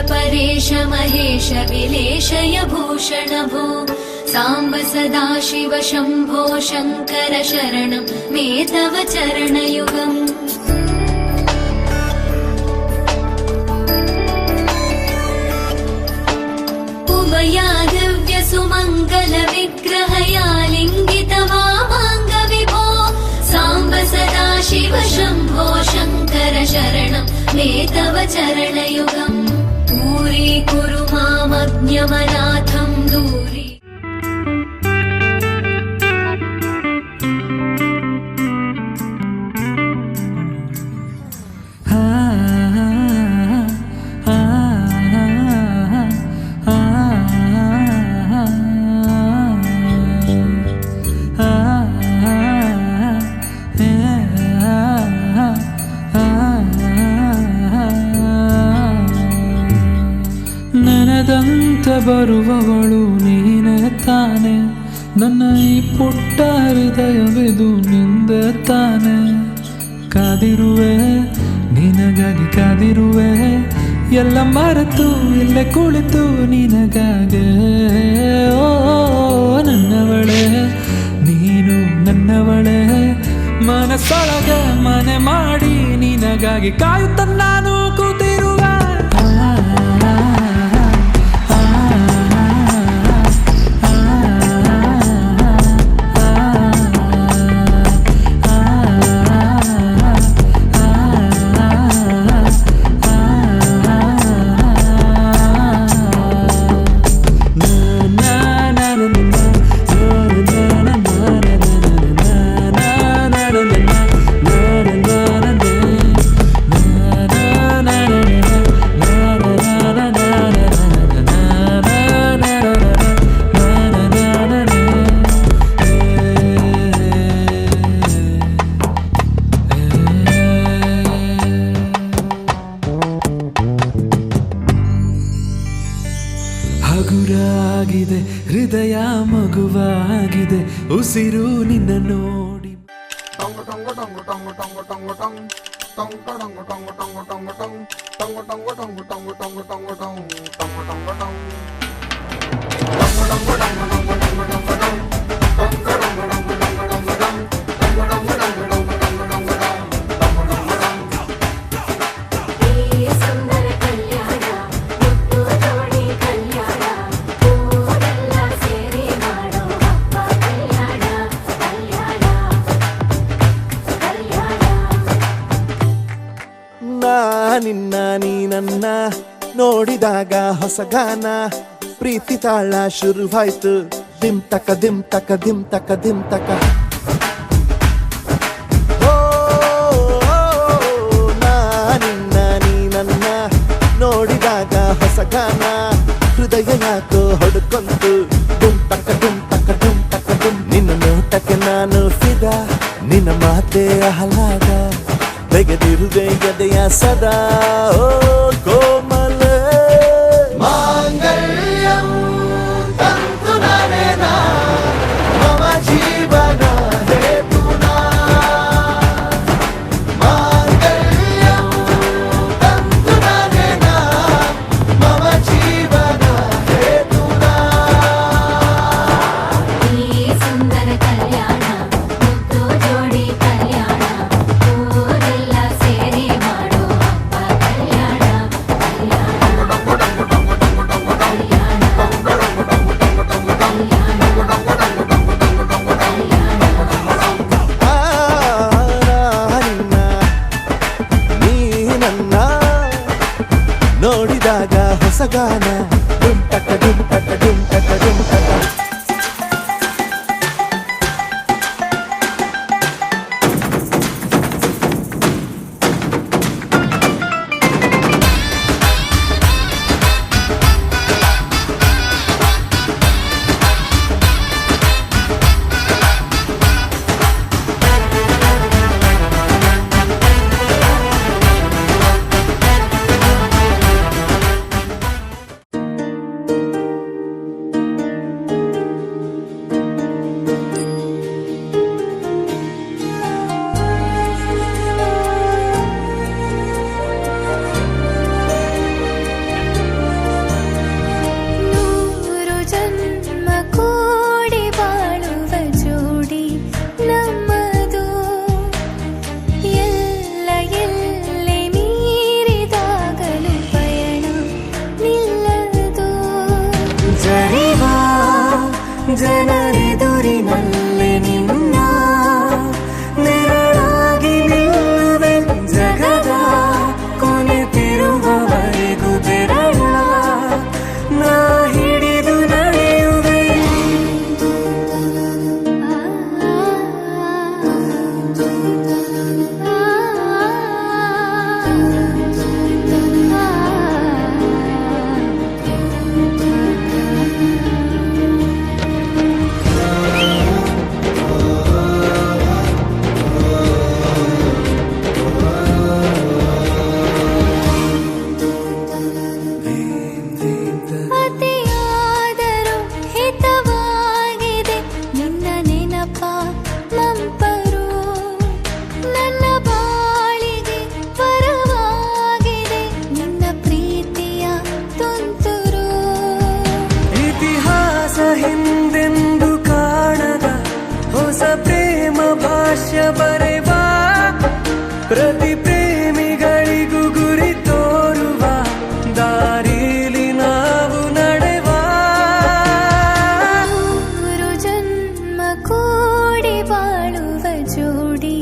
परेश महेश विलेशय भूषण भो साम्ब सदाशिव शम्भो शङ्कर शरणं मे तव चरणयुगम् उमया दिव्य सुमङ्गल विग्रहया लिङ्गित वामाङ्ग विभो साम्ब सदाशिव शम्भो शङ्कर शरणं मे तव चरणयुगम् दूरीकुरु मामज्ञमनाथं दूरी ನೆನೆದಂತೆ ಬರುವವಳು ನೀನೇ ತಾನೆ ನನ್ನ ಈ ಪುಟ್ಟ ಹೃದಯವಿದು ನಿಂದೆ ತಾನೆ ಕಾದಿರುವೆ ನಿನಗಾಗಿ ಕಾದಿರುವೆ ಎಲ್ಲ ಮರೆತು ಇಲ್ಲೇ ಕುಳಿತು ನಿನಗಾಗೆ ಓ ನನ್ನವಳೆ ನೀನು ನನ್ನವಳೆ ಮನಸ್ಸೊಳಗೆ ಮನೆ ಮಾಡಿ ನಿನಗಾಗಿ ಕಾಯುತ್ತ ನಾನು ಕೂತಿರುವೆ ಹಗುರಾಗಿದೆ ಹೃದಯ ಮಗುವಾಗಿದೆ ಉಸಿರು ನಿನ್ನ ನೋಡಿ ನಿನ್ನ ನೀ ನನ್ನ ನೋಡಿದಾಗ ಹೊಸ ಗಾನ ಪ್ರೀತಿ ತಾಳ ಶುರುವಾಯ್ತು ದಿಮ್ ತಕ ದಿಮ್ ತಕ ದಿಮ್ ತಕ ದಿಮ್ ತಕ ನಿನ್ನ ನೀ ನನ್ನ ನೋಡಿದಾಗ ಹೊಸ ಗಾನ ಹೃದಯ ಯಾಕೋ ಹೊಡ್ಕೊಂತು ದುಮ್ ತಕ ದುಮ್ ತಕ ದುಮ್ ತಕ ದುಮ್ ನಿನ್ನ ನೋಟಕ್ಕೆ ನಾನು ಫಿದಾ ನಿನ್ನ ಮಾತೆ ಆಹ್ಲಾದ ತೆಗೆದಿರುವೆ ಎದೆಯ ಸದಾ ಓ ಕೋಮಲ ಮಾಂಗಲ್ಯಂ ತಂತು ನಾನೇನಾ ಮಮ ಜೀವನ ಹೇತುನಾ ಮಾಂಗಲ್ಯಂ ತಂತು ನಾನೇನಾ ಮಮ ಜೀವನ ಹೇತುನಾ ಈ ಸುಂದರ ಕಲ್ಯಾಣ ಮುದ್ದು ಜೋಡಿ ಕಲ್ಯಾಣ ನೋಡಿದಾಗ ಹೊಸ ಗಾನ ಡುಮ್ ಟಕ ಡುಮ್ ಟಕ ಡುಮ್ ಟಕ ಡುಮ್ ಟಕ ಬರೆವಾ ಪ್ರತಿ ಪ್ರೇಮಿಗಳಿಗೂ ಗುರಿ ತೋರುವ ದಾರಿಲಿ ನಾವು ನಡೆವಾ ಮೂರು ಜನ್ಮ ಕೂಡಿ ಬಾಳುವ ಜೋಡಿ